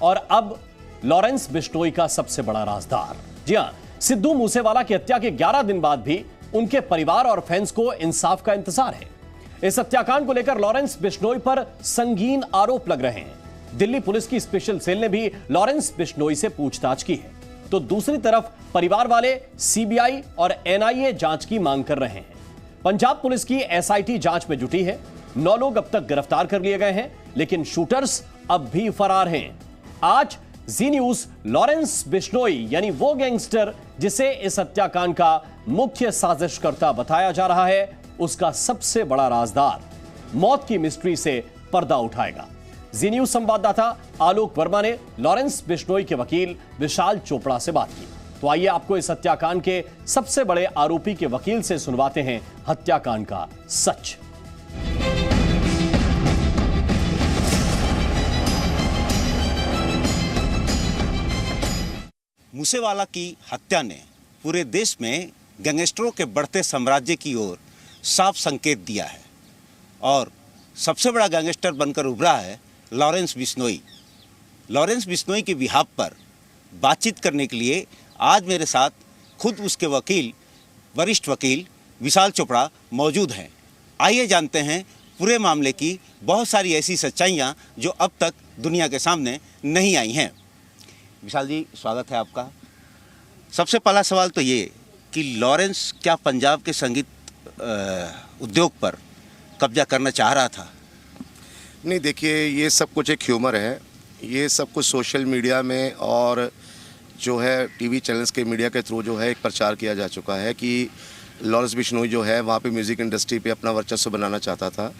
और अब लॉरेंस बिश्नोई का सबसे बड़ा राजदार। जी हां, सिद्धू मूसेवाला की हत्या के 11 दिन बाद भी उनके परिवार और फैंस को इंसाफ का इंतजार है। इस हत्याकांड को लेकर लॉरेंस बिश्नोई पर संगीन आरोप लग रहे हैं। दिल्ली पुलिस की स्पेशल सेल ने भी लॉरेंस बिश्नोई से पूछताछ की है, तो दूसरी तरफ परिवार वाले सीबीआई और एनआईए जांच की मांग कर रहे हैं। पंजाब पुलिस की एसआईटी जांच में जुटी है। 9 लोग अब तक गिरफ्तार कर लिए गए हैं, लेकिन शूटर्स अब भी फरार हैं। आज जी न्यूज लॉरेंस बिश्नोई यानी वो गैंगस्टर जिसे इस हत्याकांड का मुख्य साजिशकर्ता बताया जा रहा है, उसका सबसे बड़ा राजदार मौत की मिस्ट्री से पर्दा उठाएगा। जी न्यूज संवाददाता आलोक वर्मा ने लॉरेंस बिश्नोई के वकील विशाल चोपड़ा से बात की। तो आइए आपको इस हत्याकांड के सबसे बड़े आरोपी के वकील से सुनवाते हैं हत्याकांड का सच। मूसेवाला की हत्या ने पूरे देश में गैंगस्टरों के बढ़ते साम्राज्य की ओर साफ संकेत दिया है और सबसे बड़ा गैंगस्टर बनकर उभरा है लॉरेंस बिश्नोई। लॉरेंस बिश्नोई के बिहाफ पर बातचीत करने के लिए आज मेरे साथ खुद उसके वकील, वरिष्ठ वकील विशाल चोपड़ा मौजूद हैं। आइए जानते हैं पूरे मामले की बहुत सारी ऐसी सच्चाइयाँ जो अब तक दुनिया के सामने नहीं आई हैं। विशाल जी, स्वागत है आपका। सबसे पहला सवाल तो ये कि लॉरेंस क्या पंजाब के संगीत उद्योग पर कब्जा करना चाह रहा था? नहीं, देखिए, ये सब कुछ एक ह्यूमर है। ये सब कुछ सोशल मीडिया में और जो है टीवी चैनल्स के मीडिया के थ्रू जो है एक प्रचार किया जा चुका है कि लॉरेंस बिश्नोई जो है वहाँ पे म्यूज़िक इंडस्ट्री पे अपना वर्चस्व बनाना चाहता था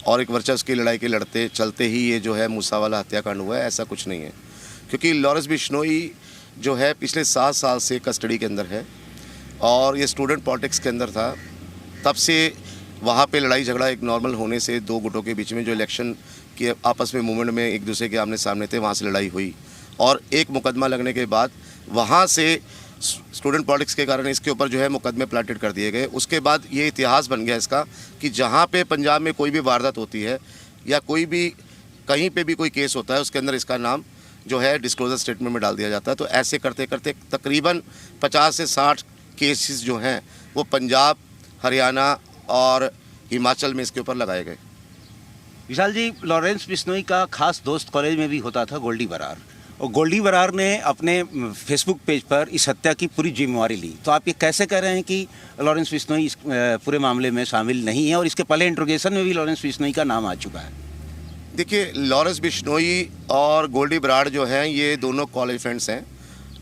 और एक वर्चस्व की लड़ाई के लड़ते चलते ही ये जो है मूसेवाला हत्याकांड हुआ है। ऐसा कुछ नहीं है, क्योंकि लॉरेंस बिश्नोई जो है पिछले 7 साल से कस्टडी के अंदर है और ये स्टूडेंट पॉलिटिक्स के अंदर था। तब से वहाँ पे लड़ाई झगड़ा एक नॉर्मल होने से दो गुटों के बीच में जो इलेक्शन के आपस में मूवमेंट में एक दूसरे के आमने सामने थे, वहाँ से लड़ाई हुई और एक मुकदमा लगने के बाद वहाँ से स्टूडेंट पॉलिटिक्स के कारण इसके ऊपर जो है मुकदमे प्लाटेड कर दिए गए। उसके बाद ये इतिहास बन गया इसका कि जहाँ पे पंजाब में कोई भी वारदात होती है या कोई भी कहीं पे भी कोई केस होता है, उसके अंदर इसका नाम जो है डिस्क्लोजर स्टेटमेंट में डाल दिया जाता है। तो ऐसे करते करते तकरीबन 50 से 60 केसेस जो हैं वो पंजाब, हरियाणा और हिमाचल में इसके ऊपर लगाए गए। विशाल जी, लॉरेंस बिश्नोई का खास दोस्त कॉलेज में भी होता था गोल्डी बरार, और गोल्डी बरार ने अपने फेसबुक पेज पर इस हत्या की पूरी जिम्मेवारी ली। तो आप ये कैसे कह रहे हैं कि लॉरेंस बिश्नोई इस पूरे मामले में शामिल नहीं है और इसके पहले इंट्रोगेशन में भी लॉरेंस बिश्नोई का नाम आ चुका है? देखिए, लॉरेंस बिश्नोई और गोल्डी बरार जो हैं ये दोनों कॉलेज फ्रेंड्स हैं,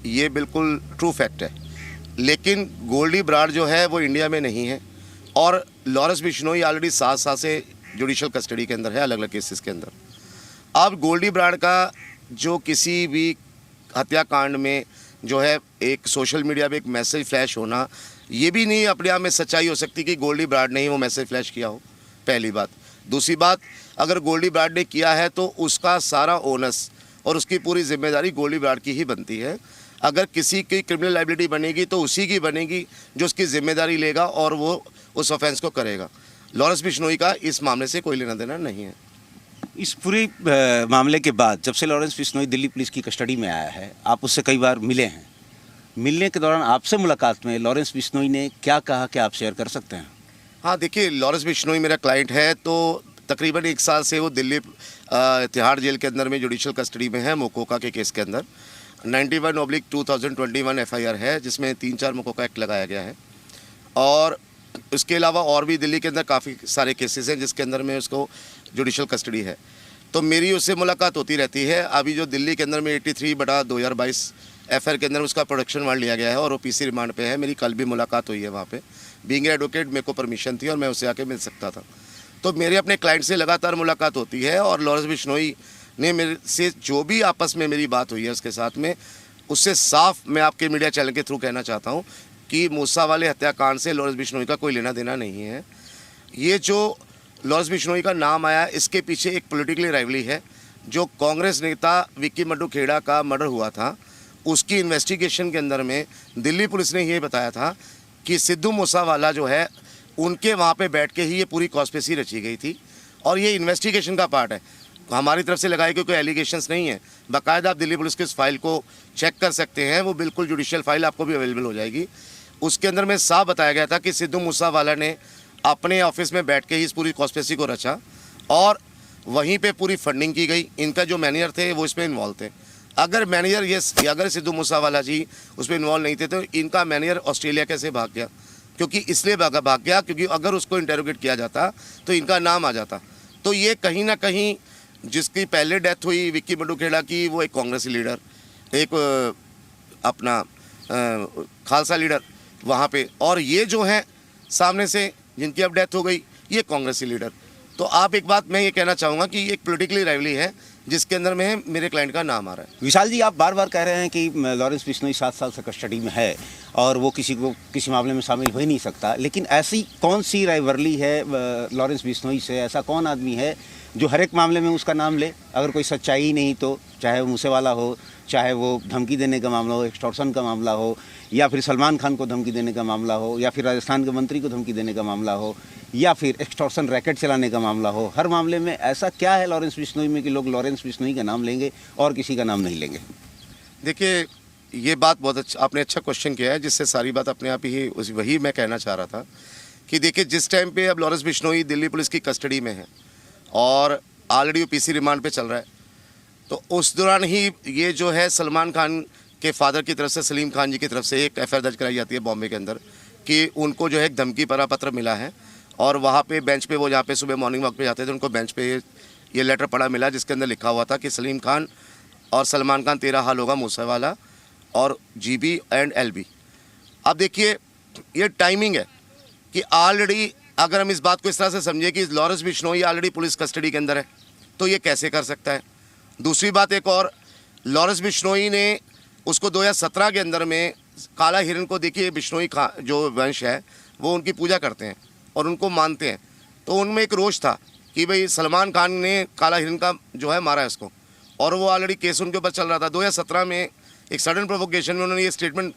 ये बिल्कुल ट्रू फैक्ट है। लेकिन गोल्डी बरार जो है वो इंडिया में नहीं है और लॉरेंस बिश्नोई ऑलरेडी 7 साल से जुडिशल कस्टडी के अंदर है, अलग अलग केसेस के अंदर। अब गोल्डी बरार का जो किसी भी हत्याकांड में जो है एक सोशल मीडिया पे एक मैसेज फ्लैश होना, ये भी नहीं अपने आप में सच्चाई हो सकती कि गोल्डी बरार ने ही वो मैसेज फ्लैश किया हो, पहली बात। दूसरी बात, अगर गोल्डी बरार ने किया है तो उसका सारा ओनस और उसकी पूरी जिम्मेदारी गोल्डी बरार की ही बनती है। अगर किसी की क्रिमिनल लाइबिलिटी बनेगी तो उसी की बनेगी जो उसकी जिम्मेदारी लेगा और वो उस ऑफेंस को करेगा। लॉरेंस बिश्नोई का इस मामले से कोई लेना देना नहीं है। इस पूरी मामले के बाद जब से लॉरेंस बिश्नोई दिल्ली पुलिस की कस्टडी में आया है, आप उससे कई बार मिले हैं। मिलने के दौरान आपसे मुलाकात में लॉरेंस बिश्नोई ने क्या कहा कि आप शेयर कर सकते हैं? हाँ, देखिए, लॉरेंस बिश्नोई मेरा क्लाइंट है, तो तकरीबन 1 साल से वो दिल्ली तिहाड़ जेल के अंदर में जुडिशल कस्टडी में है मोकोका के केस के अंदर। 91/2021 FIR है जिसमें 3-4 मोकोका एक्ट लगाया गया है और उसके अलावा और भी दिल्ली के अंदर काफ़ी सारे केसेस हैं जिसके अंदर में उसको जुडिशल कस्टडी है। तो मेरी उससे मुलाकात होती रहती है। अभी जो दिल्ली के अंदर में 83/2022 FIR के अंदर उसका प्रोडक्शन वारंट लिया गया है और वो PC रिमांड पे है। मेरी कल भी मुलाकात हुई है वहाँ पे। बीइंग एडवोकेट मेरे को परमिशन थी और मैं उससे आके मिल सकता था। तो मेरे अपने क्लाइंट से लगातार मुलाकात होती है और लॉरेंस बिश्नोई ने मेरे से जो भी आपस में मेरी बात हुई है उसके साथ में, उससे साफ मैं आपके मीडिया चैनल के थ्रू कहना चाहता हूँ कि मूसेवाला हत्याकांड से लॉरेंस बिश्नोई का कोई लेना देना नहीं है। ये जो लॉरेंस बिश्नोई का नाम आया, इसके पीछे एक पॉलिटिकली राइवली है। जो कांग्रेस नेता विक्की मड्डू खेड़ा का मर्डर हुआ था, उसकी इन्वेस्टिगेशन के अंदर में दिल्ली पुलिस ने ये बताया था कि सिद्धू मूसेवाला जो है उनके वहाँ पे बैठ के ही ये पूरी कॉन्स्पिरेसी रची गई थी और ये इन्वेस्टिगेशन का पार्ट है। हमारी तरफ से लगाए गए कोई एलिगेशंस नहीं है। बाकायदा आप दिल्ली पुलिस की इस फाइल को चेक कर सकते हैं, वो बिल्कुल जुडिशियल फाइल आपको भी अवेलेबल हो जाएगी। उसके अंदर में साफ बताया गया था कि सिद्धू मूसेवाला ने अपने ऑफिस में बैठ के ही इस पूरी कॉन्स्पिरेसी को रचा और वहीं पे पूरी फंडिंग की गई। इनका जो मैनेजर थे वो इसमें इन्वॉल्व थे। अगर मैनेजर अगर सिद्धू मूसेवाला जी उसमें इन्वॉल्व नहीं थे तो इनका मैनेजर ऑस्ट्रेलिया कैसे भाग गया? क्योंकि इसलिए भाग गया क्योंकि अगर उसको इंटेरोगेट किया जाता तो इनका नाम आ जाता। तो ये कहीं ना कहीं जिसकी पहले डेथ हुई विक्की बंडू-खेड़ा की, वो एक कांग्रेसी लीडर, एक अपना खालसा लीडर वहाँ पे, और ये जो है सामने से जिनकी अब डेथ हो गई ये कांग्रेसी लीडर। तो आप एक बात मैं ये कहना चाहूँगा कि एक पॉलिटिकली राइवली है जिसके अंदर में मेरे क्लाइंट का नाम आ रहा है। विशाल जी, आप बार बार कह रहे हैं कि लॉरेंस बिश्नोई 7 साल से कस्टडी में है और वो किसी मामले में शामिल हो ही नहीं सकता, लेकिन ऐसी कौन सी राइवरली है लॉरेंस बिश्नोई से? ऐसा कौन आदमी है जो हर एक मामले में उसका नाम ले? अगर कोई सच्चाई ही नहीं तो, चाहे वो मूसेवाला हो, चाहे वो धमकी देने का मामला हो, एक्सटॉर्शन का मामला हो, या फिर सलमान खान को धमकी देने का मामला हो, या फिर राजस्थान के मंत्री को धमकी देने का मामला हो, या फिर एक्सटॉर्शन रैकेट चलाने का मामला हो, हर मामले में ऐसा क्या है लॉरेंस बिश्नोई में कि लोग लॉरेंस बिश्नोई का नाम लेंगे और किसी का नाम नहीं लेंगे? देखिए, ये बात बहुत अच्छा, आपने अच्छा क्वेश्चन किया है, जिससे सारी बात अपने आप ही वही मैं कहना चाह रहा था कि देखिए, जिस टाइम पे अब लॉरेंस बिश्नोई दिल्ली पुलिस की कस्टडी में है और ऑलरेडी वो पीसी रिमांड पे चल रहा है, तो उस दौरान ही ये जो है सलमान खान के फादर की तरफ से सलीम खान जी की तरफ से एक एफआईआर दर्ज कराई जाती है बॉम्बे के अंदर कि उनको जो है एक धमकी भरा पत्र मिला है और वहाँ पे बेंच पे वो जहाँ पे सुबह मॉर्निंग वॉक पे जाते थे उनको बेंच पे ये लेटर पढ़ा मिला जिसके अंदर लिखा हुआ था कि सलीम खान और सलमान खान तेरा हाल होगा मूसेवाला और जीबी एंड एलबी। अब देखिए, ये टाइमिंग है कि ऑलरेडी अगर हम इस बात को इस तरह से समझे कि Lawrence Bishnoi already police custody के अंदर है तो ये कैसे कर सकता है? दूसरी बात एक और, लॉरेंस बिश्नोई ने उसको 2017 के अंदर में काला हिरन को, देखिए बिश्नोई जो वंश है वो उनकी पूजा करते हैं और उनको मानते हैं, तो उनमें एक रोष था कि भाई सलमान खान ने काला हिरन का जो है मारा है इसको, और वो ऑलरेडी केस उनके ऊपर चल रहा था। 2017 में एक सडन प्रोवोकेशन में उन्होंने ये स्टेटमेंट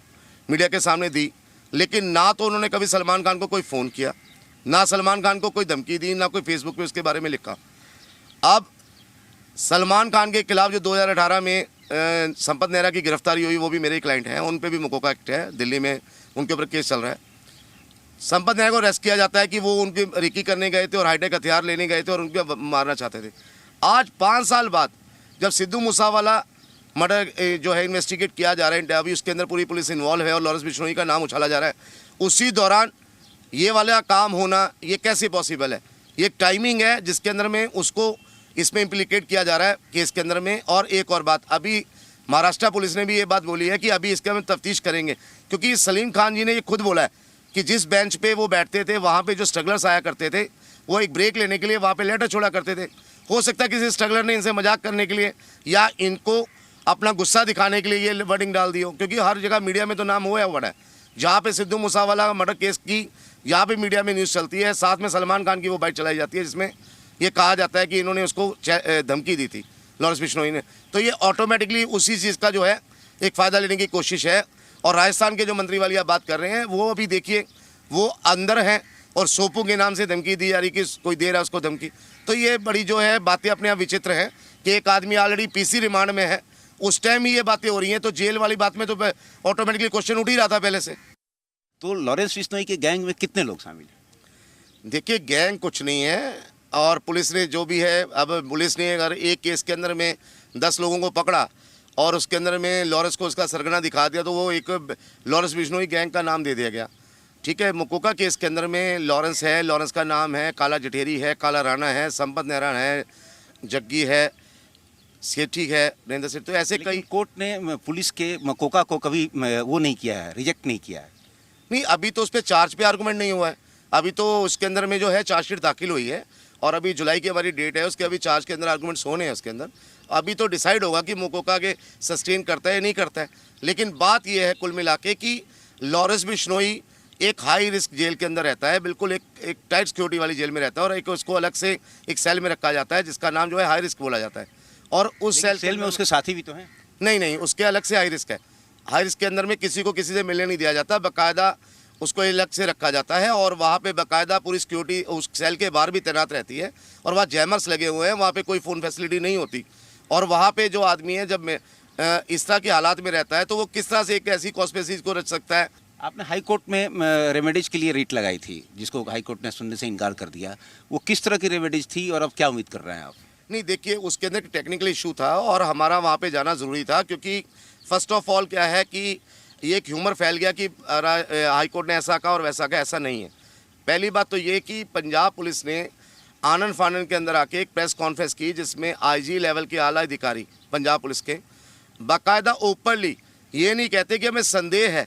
मीडिया के सामने दी, लेकिन ना तो उन्होंने कभी सलमान खान को कोई फ़ोन किया, ना सलमान खान को कोई धमकी दी, ना कोई फेसबुक पे उसके बारे में लिखा। अब सलमान खान के खिलाफ जो 2018 में संपत नेहरा की गिरफ्तारी हुई, वो भी मेरे क्लाइंट हैं, उन पे भी मकोका एक्ट है, दिल्ली में उनके ऊपर केस चल रहा है। संपत नेहरा को अरेस्ट किया जाता है कि वो उनकी रिकी करने गए थे और हाईटेक हथियार लेने गए थे और उनको मारना चाहते थे। आज 5 साल बाद जब सिद्धू मूसेवाला मर्डर जो है इन्वेस्टिगेट किया जा रहा है, अभी उसके अंदर पूरी पुलिस इन्वॉल्व है और लॉरेंस बिश्नोई का नाम उछाला जा रहा है, उसी दौरान ये वाला काम होना ये कैसे पॉसिबल है? ये टाइमिंग है जिसके अंदर में उसको इसमें इम्प्लीकेट किया जा रहा है केस के अंदर में। और एक और बात, अभी महाराष्ट्र पुलिस ने भी ये बात बोली है कि अभी इसके हम तफ्तीश करेंगे, क्योंकि सलीम खान जी ने ये खुद बोला है कि जिस बेंच पे वो बैठते थे वहाँ पे जो स्ट्रगलर्स आया करते थे वो एक ब्रेक लेने के लिए वहाँ पे लेटर छोड़ा करते थे। हो सकता है किसी स्ट्रगलर ने इनसे मजाक करने के लिए या इनको अपना गुस्सा दिखाने के लिए ये वर्डिंग डाल दी हो, क्योंकि हर जगह मीडिया में तो नाम हुआ है बड़ा है। जहाँ पे सिद्धू मूसेवाला मर्डर केस की यहाँ पे मीडिया में न्यूज़ चलती है, साथ में सलमान खान की वो बाइट चलाई जाती है जिसमें ये कहा जाता है कि इन्होंने उसको धमकी दी थी लॉरेंस बिश्नोई ने, तो ये ऑटोमेटिकली उसी चीज़ का जो है एक फ़ायदा लेने की कोशिश है। और राजस्थान के जो मंत्री वाली आप बात कर रहे हैं वो अभी देखिए वो अंदर हैं और सोपू के नाम से धमकी दी जा रही कि कोई दे रहा है उसको धमकी। तो ये बड़ी जो है बातें अपने आप विचित्र हैं कि एक आदमी ऑलरेडी पीसी रिमांड में है, उस टाइम ही ये बातें हो रही हैं, तो जेल वाली बात में तो ऑटोमेटिकली क्वेश्चन उठ ही रहा था पहले से। तो लॉरेंस बिश्नोई के गैंग में कितने लोग शामिल हैं? देखिए, गैंग कुछ नहीं है और पुलिस ने जो भी है, अब पुलिस ने अगर एक केस के अंदर में 10 लोगों को पकड़ा और उसके अंदर में लॉरेंस को उसका सरगना दिखा दिया तो वो एक लॉरेंस बिश्नोई गैंग का नाम दे दिया गया। ठीक है, मकोका केस के अंदर में लॉरेंस है, लॉरेंस का नाम है, काला जठेरी है, काला राणा है, संपत नेहरा है, जग्गी है, सेठी है, नरेंद्र सेठ, तो ऐसे कई। कोर्ट ने पुलिस के मकोका को कभी वो नहीं किया है, रिजेक्ट नहीं किया है? नहीं, अभी तो उस पर चार्ज पे आर्गूमेंट नहीं हुआ है, अभी तो उसके अंदर में जो है चार्जशीट दाखिल हुई है और अभी जुलाई की हमारी डेट है, उसके अभी चार्ज के अंदर आर्गूमेंट्स होने हैं उसके अंदर। अभी तो डिसाइड होगा कि मकोका के सस्टेन करता है या नहीं करता है। लेकिन बात यह है कुल मिला के कि लॉरेंस बिश्नोई एक हाई रिस्क जेल के अंदर रहता है, बिल्कुल एक टाइट सिक्योरिटी वाली जेल में रहता है और एक उसको अलग से एक सेल में रखा जाता है जिसका नाम जो है हाई रिस्क बोला जाता है। और उस सेल में उसके साथी भी तो हैं? नहीं, उसके अलग से हाई रिस्क है। हाई रिस्क के अंदर में किसी को किसी से मिलने नहीं दिया जाता, बाकायदा उसको अलग से रखा जाता है और वहाँ पे बाकायदा पूरी सिक्योरिटी उस सेल के बाहर भी तैनात रहती है और वहाँ जैमर्स लगे हुए हैं, वहाँ पे कोई फ़ोन फैसिलिटी नहीं होती। और वहाँ पे जो आदमी है जब इस तरह के हालात में रहता है तो वो किस तरह से एक ऐसी कॉन्स्पिरेसी को रच सकता है। आपने हाई कोर्ट में रेमेडीज के लिए रीट लगाई थी, जिसको हाई कोर्ट ने सुनने से इनकार कर दिया। वो किस तरह की रेमेडीज थी और अब क्या उम्मीद कर रहे हैं आप? नहीं देखिए, उसके अंदर टेक्निकल इशू था और हमारा वहाँ पे जाना ज़रूरी था, क्योंकि फर्स्ट ऑफ ऑल क्या है कि ये एक ह्यूमर फैल गया कि हाई कोर्ट ने ऐसा कहा और वैसा कहा। ऐसा नहीं है। पहली बात तो ये कि पंजाब पुलिस ने आनंद फानन के अंदर आके एक प्रेस कॉन्फ्रेंस की, जिसमें आईजी लेवल के आला अधिकारी पंजाब पुलिस के बाकायदा ओपनली ये नहीं कहते कि हमें संदेह है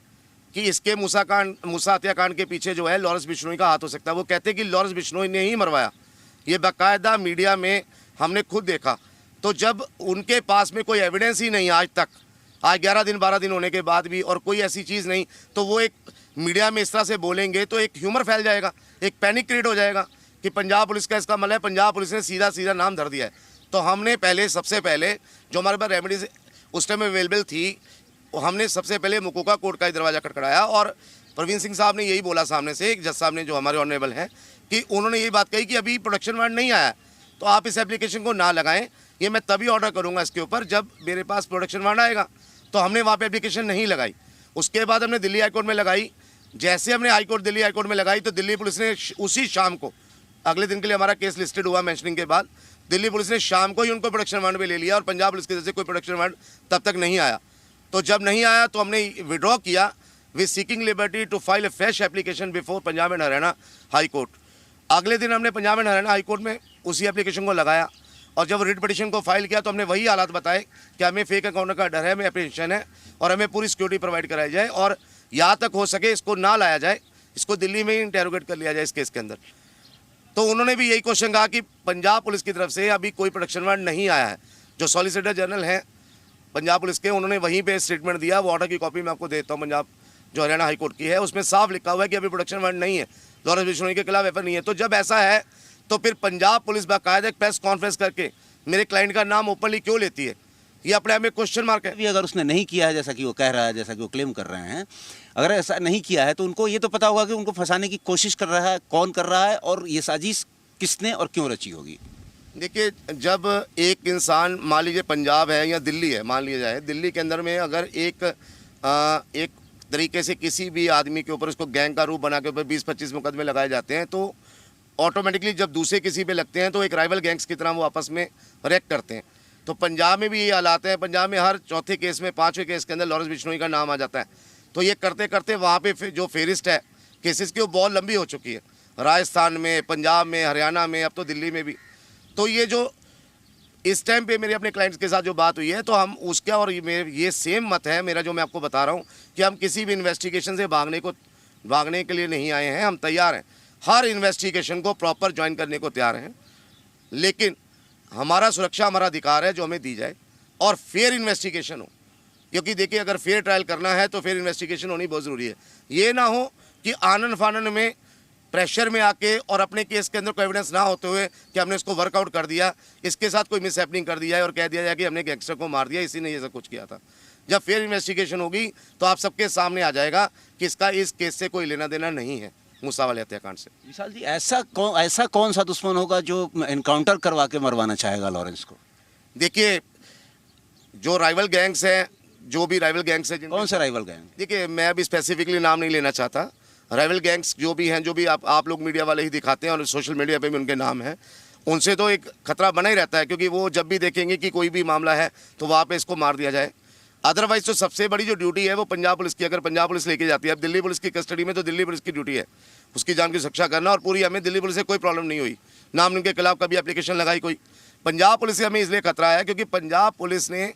कि इसके मूसा हत्याकांड के पीछे जो है लॉरेंस बिश्नोई का हाथ हो सकता है। वो कहते कि लॉरेंस बिश्नोई ने ही मरवाया। ये बाकायदा मीडिया में हमने खुद देखा। तो जब उनके पास में कोई एविडेंस ही नहीं आज तक, आज 11 दिन 12 दिन होने के बाद भी, और कोई ऐसी चीज़ नहीं, तो वो एक मीडिया में इस तरह से बोलेंगे तो एक ह्यूमर फैल जाएगा, एक पैनिक क्रिएट हो जाएगा कि पंजाब पुलिस का इसका मतलब है पंजाब पुलिस ने सीधा सीधा नाम धर दिया है। तो हमने पहले सबसे पहले जो हमारे पास रेमेडीज उस टाइम अवेलेबल थी, हमने सबसे पहले मुकोका कोर्ट का ही दरवाज़ा खटखटाया और प्रवीण सिंह साहब ने यही बोला सामने से, जज साहब ने जो हमारे ऑनरेबल हैं, कि उन्होंने यही बात कही कि अभी प्रोडक्शन वारंट नहीं आया तो आप इस एप्लीकेशन को ना लगाएं, ये मैं तभी ऑर्डर करूंगा इसके ऊपर जब मेरे पास प्रोडक्शन वारंट आएगा। तो हमने वहाँ पे एप्लीकेशन नहीं लगाई। उसके बाद हमने दिल्ली हाईकोर्ट में लगाई। जैसे हमने दिल्ली हाईकोर्ट में लगाई तो दिल्ली पुलिस ने उसी शाम को, अगले दिन के लिए हमारा केस लिस्टेड हुआ मेंशनिंग के बाद, दिल्ली पुलिस ने शाम को ही उनको प्रोडक्शन वारंट पे ले लिया और पंजाब पुलिस के जैसे कोई प्रोडक्शन वारंट तब तक नहीं आया। तो जब नहीं आया तो हमने विड्रॉ किया with seeking liberty to file a fresh application before Punjab and Haryana High Court. अगले दिन हमने Punjab and Haryana High Court में उसी एप्लीकेशन को लगाया और जब रिट पिटीशन को फाइल किया तो हमने वही हालात बताए कि हमें फेक अकाउंट का डर है, हमें एप्रीहेंशन है और हमें पूरी सिक्योरिटी प्रोवाइड कराई जाए और यहाँ तक हो सके इसको ना लाया जाए, इसको दिल्ली में ही इंटेरोगेट कर लिया जाए इस केस के अंदर। तो उन्होंने भी यही क्वेश्चन कहा कि पंजाब पुलिस की तरफ से अभी कोई प्रोडक्शन वारंट नहीं आया है। जो सॉलिसिटर जनरल हैं पंजाब पुलिस के, उन्होंने वहीं पे स्टेटमेंट दिया। वो ऑर्डर की कॉपी मैं आपको देता हूँ, पंजाब जो हरियाणा हाई कोर्ट की है, उसमें साफ लिखा हुआ है कि अभी प्रोडक्शन वारंट नहीं है, लॉरेंस बिश्नोई के खिलाफ एफआईआर नहीं है। तो जब ऐसा है तो फिर पंजाब पुलिस बाकायदा एक प्रेस कॉन्फ्रेंस करके मेरे क्लाइंट का नाम ओपनली क्यों लेती है, ये अपने आप में क्वेश्चन मार्क है। अभी अगर उसने नहीं किया है जैसा कि वो कह रहा है, जैसा कि वो क्लेम कर रहे हैं, अगर ऐसा नहीं किया है तो उनको ये तो पता होगा कि उनको फंसाने की कोशिश कर रहा है, कौन कर रहा है और ये साजिश किसने और क्यों रची होगी। देखिए, जब एक इंसान, मान लीजिए पंजाब है या दिल्ली है, मान लिया जाए दिल्ली के अंदर में अगर एक तरीके से किसी भी आदमी के ऊपर उसको गैंग का रूप बना के ऊपर 20-25 मुकदमे लगाए जाते हैं तो ऑटोमेटिकली जब दूसरे किसी पे लगते हैं तो एक राइवल गैंग्स की तरह वो आपस में रिएक्ट करते हैं। तो पंजाब में भी ये हालात हैं। पंजाब में हर चौथे केस में, पाँचवें केस के अंदर लॉरेंस बिश्नोई का नाम आ जाता है। तो ये करते करते वहाँ पे जो फेरिस्ट है केसेस की वो बहुत लंबी हो चुकी है, राजस्थान में, पंजाब में, हरियाणा में, अब तो दिल्ली में भी। तो ये जो इस टाइम पे मेरे अपने क्लाइंट्स के साथ जो बात हुई है तो हम उसका और ये सेम मत है मेरा जो मैं आपको बता रहा हूँ कि हम किसी भी इन्वेस्टिगेशन से भागने के लिए नहीं आए हैं। हम तैयार हैं, हर इन्वेस्टिगेशन को प्रॉपर ज्वाइन करने को तैयार हैं, लेकिन हमारा सुरक्षा हमारा अधिकार है जो हमें दी जाए और फेयर इन्वेस्टिगेशन हो। क्योंकि देखिए, अगर फेयर ट्रायल करना है तो फेयर इन्वेस्टिगेशन होनी बहुत ज़रूरी है। ये ना हो कि आनंद फानन में प्रेशर में आके और अपने केस के अंदर कोई एविडेंस ना होते हुए कि हमने इसको वर्कआउट कर दिया, इसके साथ कोई मिसहैपनिंग कर दिया है और कह दिया जाए कि हमने गैंगस्टर को मार दिया, इसी ने ये सब कुछ किया था। जब फेयर इन्वेस्टिगेशन होगी तो आप सबके सामने आ जाएगा कि इसका इस केस से कोई लेना देना नहीं है, मूसा वाले हत्याकांड से। विशाल जी, ऐसा कौन सा दुश्मन होगा जो एनकाउंटर करवा के मरवाना चाहेगा लॉरेंस को? देखिए, जो राइवल गैंग्स हैं, जो भी राइवल गैंग्स हैं, कौन सा राइवल गैंग? देखिए, मैं अभी स्पेसिफिकली नाम नहीं लेना चाहता। राइवल गैंग्स जो भी हैं, जो भी आप लोग मीडिया वाले ही दिखाते हैं और सोशल मीडिया पे भी उनके नाम हैं, उनसे तो एक खतरा बना ही रहता है, क्योंकि वो जब भी देखेंगे कि कोई भी मामला है तो वहाँ पे इसको मार दिया जाए। अदरवाइज तो सबसे बड़ी जो ड्यूटी है वो पंजाब पुलिस की, अगर पंजाब पुलिस लेके जाती है, अब दिल्ली पुलिस की कस्टडी में, तो दिल्ली पुलिस की ड्यूटी है उसकी जान की सुरक्षा करना। और पूरी हमें दिल्ली पुलिस से कोई प्रॉब्लम नहीं हुई, नाम उनके खिलाफ कभी एप्लीकेशन लगाई कोई। पंजाब पुलिस से हमें इसलिए खतरा है क्योंकि पंजाब पुलिस ने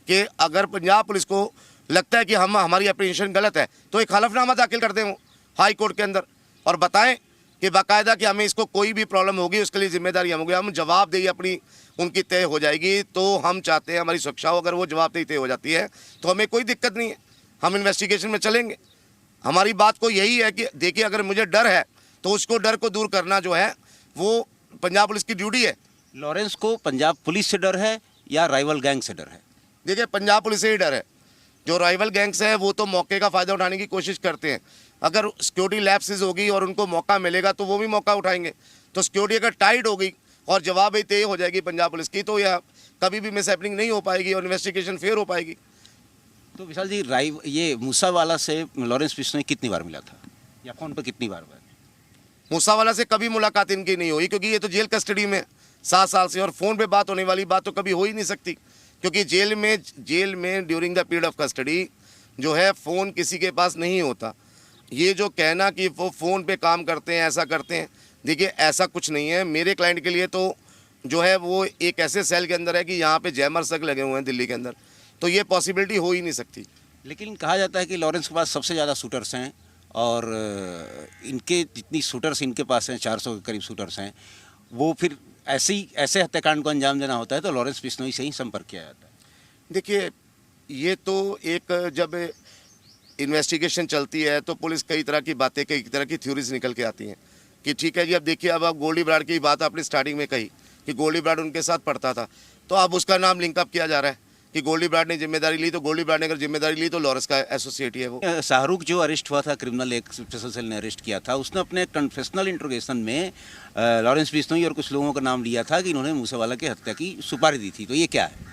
कि अगर पंजाब पुलिस को लगता है कि हमारी एप्रीहेंशन गलत है तो एक हलफनामा दाखिल कर दें वो हाई कोर्ट के अंदर और बताएं कि बाकायदा कि हमें इसको कोई भी प्रॉब्लम होगी उसके लिए जिम्मेदारी हम होगी, हम जवाबदेही अपनी उनकी तय हो जाएगी। तो हम चाहते हैं हमारी सुरक्षा हो, अगर वो जवाबदेही तय हो जाती है तो हमें कोई दिक्कत नहीं है, हम इन्वेस्टिगेशन में चलेंगे। हमारी बात को यही है कि देखिए, अगर मुझे डर है तो उसको डर को दूर करना जो है वो पंजाब पुलिस की ड्यूटी है। लॉरेंस को पंजाब पुलिस से डर है या राइवल गैंग से डर है? देखिए, पंजाब पुलिस से ही डर है। जो राइवल गैंग्स है वो तो मौके का फ़ायदा उठाने की कोशिश करते हैं। अगर सिक्योरिटी लैप्सेस होगी और उनको मौका मिलेगा तो वो भी मौका उठाएंगे। तो सिक्योरिटी अगर टाइट होगी और जवाब तय हो जाएगी पंजाब पुलिस की, तो यह कभी भी मिसहैपनिंग नहीं हो पाएगी और इन्वेस्टिगेशन फेयर हो पाएगी। तो विशाल जी, ये मूसावाला से लॉरेंस बिश्नोई कितनी बार मिला था या फ़ोन पर कितनी बार? मूसावाला से कभी मुलाकात इनकी नहीं हुई, क्योंकि ये तो जेल कस्टडी में 7 साल से, और फ़ोन पे बात होने वाली बात तो कभी हो ही नहीं सकती, क्योंकि जेल में during the period of custody जो है फ़ोन किसी के पास नहीं होता। ये जो कहना कि वो फ़ोन पे काम करते हैं, ऐसा करते हैं, देखिए ऐसा कुछ नहीं है। मेरे क्लाइंट के लिए तो जो है वो एक ऐसे सेल के अंदर है कि यहाँ पे जैमर सक लगे हुए हैं दिल्ली के अंदर, तो ये पॉसिबिलिटी हो ही नहीं सकती। लेकिन कहा जाता है कि लॉरेंस के पास सबसे ज़्यादा शूटर्स हैं और इनके जितनी शूटर्स इनके पास हैं, 400 के करीब शूटर्स हैं, वो फिर ऐसे हत्याकांड को अंजाम देना होता है तो लॉरेंस बिश्नोई से ही संपर्क किया जाता है। देखिए, ये तो एक जब इन्वेस्टिगेशन चलती है तो पुलिस कई तरह की बातें, कई तरह की थ्योरीज निकल के आती हैं कि ठीक है जी, अब देखिए, अब आप गोल्डी बराड़ की बात आपने स्टार्टिंग में कही कि गोल्डी बराड़ उनके साथ पढ़ता था, तो अब उसका नाम लिंकअप किया जा रहा है कि गोल्डी बराड़ ने जिम्मेदारी ली, तो गोल्डी बराड़ ने अगर जिम्मेदारी ली तो लॉरेंस का एसोसिएट ही है वो। शाहरुख जो अरेस्ट हुआ था, क्रिमिनल एक स्पेशल सेल ने अरेस्ट किया था, उसने अपने कन्फेशनल इंट्रोगेशन में लॉरेंस बिश्नोई और कुछ लोगों का नाम लिया था कि इन्होंने मूसेवाला की हत्या की सुपारी दी थी। तो ये क्या है?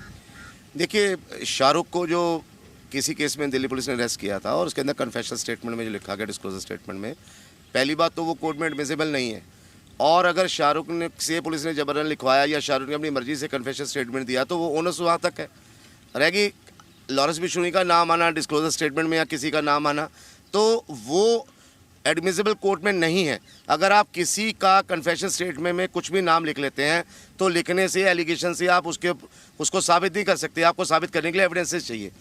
देखिए, शाहरुख को जो किसी केस में दिल्ली पुलिस ने अरेस्ट किया था और उसके अंदर कन्फेशनल स्टेटमेंट में जो लिखा गया, डिस्क्लोजर स्टेटमेंट में, पहली बात तो वो कोर्ट में एडमिसिबल नहीं है, और अगर शाहरुख ने से पुलिस ने जबरन लिखवाया या शाहरुख ने अपनी मर्जी से कन्फेशनल स्टेटमेंट दिया तो वो ओनस वहाँ तक है। रहेगी लॉरेंस बिश्नोई का नाम आना डिस्क्लोजर स्टेटमेंट में या किसी का नाम आना, तो वो एडमिसिबल कोर्ट में नहीं है। अगर आप किसी का कन्फेशन स्टेटमेंट में कुछ भी नाम लिख लेते हैं तो लिखने से, एलिगेशन से आप उसको साबित नहीं कर सकते। आपको साबित करने के लिए एविडेंसेस चाहिए।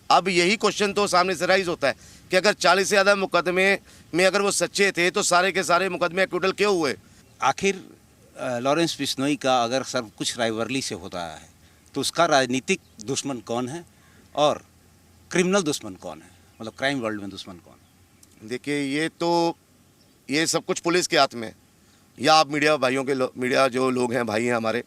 अब यही क्वेश्चन तो सामने से राइज होता है कि अगर 40 से ज़्यादा मुकदमे में अगर वो सच्चे थे तो सारे के सारे मुकदमे एक्विटल क्यों हुए? आखिर लॉरेंस बिश्नोई का अगर सब कुछ राइवरली से होता है तो उसका राजनीतिक दुश्मन कौन है और क्रिमिनल दुश्मन कौन है, मतलब क्राइम वर्ल्ड में दुश्मन कौन है? देखिए, ये सब कुछ पुलिस के हाथ में, या आप मीडिया भाइयों के मीडिया जो लोग हैं, भाई हैं हमारे,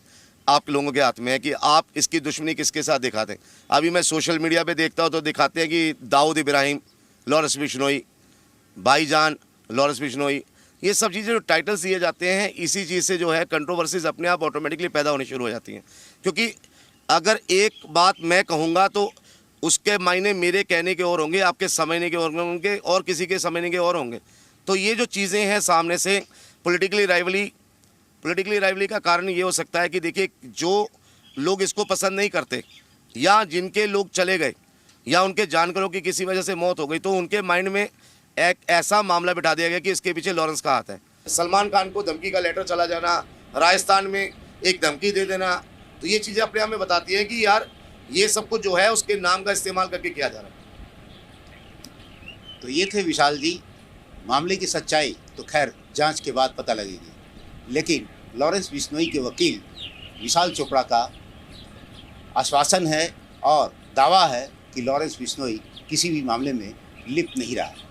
आप लोगों के हाथ में है कि आप इसकी दुश्मनी किसके साथ दिखाते हैं। अभी मैं सोशल मीडिया पे देखता हूँ तो दिखाते हैं कि दाऊद इब्राहिम लॉरेंस बिश्नोई, भाईजान लॉरेंस बिश्नोई, ये सब चीज़ें जो टाइटल्स दिए जाते हैं, इसी चीज़ से जो है कंट्रोवर्सीज अपने आप ऑटोमेटिकली पैदा होनी शुरू हो जाती हैं। क्योंकि अगर एक बात मैं कहूँगा तो उसके मायने मेरे कहने के और होंगे, आपके समझने के और होंगे, और किसी के समझने के और होंगे। तो ये जो चीज़ें हैं सामने से पॉलिटिकली राइवली का कारण ये हो सकता है कि देखिए, जो लोग इसको पसंद नहीं करते या जिनके लोग चले गए या उनके जानकारों की किसी वजह से मौत हो गई, तो उनके माइंड में एक ऐसा मामला बिठा दिया गया कि इसके पीछे लॉरेंस का हाथ है। सलमान खान को धमकी का लेटर चला जाना, राजस्थान में एक धमकी दे देना, तो ये चीज़ें अपने आप में बताती हैं कि यार ये सब कुछ जो है उसके नाम का इस्तेमाल करके किया जा रहा है। तो ये थे विशाल जी। मामले की सच्चाई तो खैर जांच के बाद पता लगेगी, लेकिन लॉरेंस बिश्नोई के वकील विशाल चोपड़ा का आश्वासन है और दावा है कि लॉरेंस बिश्नोई किसी भी मामले में लिप्त नहीं रहा है।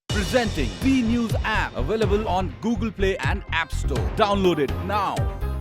Presenting B News app, available on Google Play and App Store. Download it now.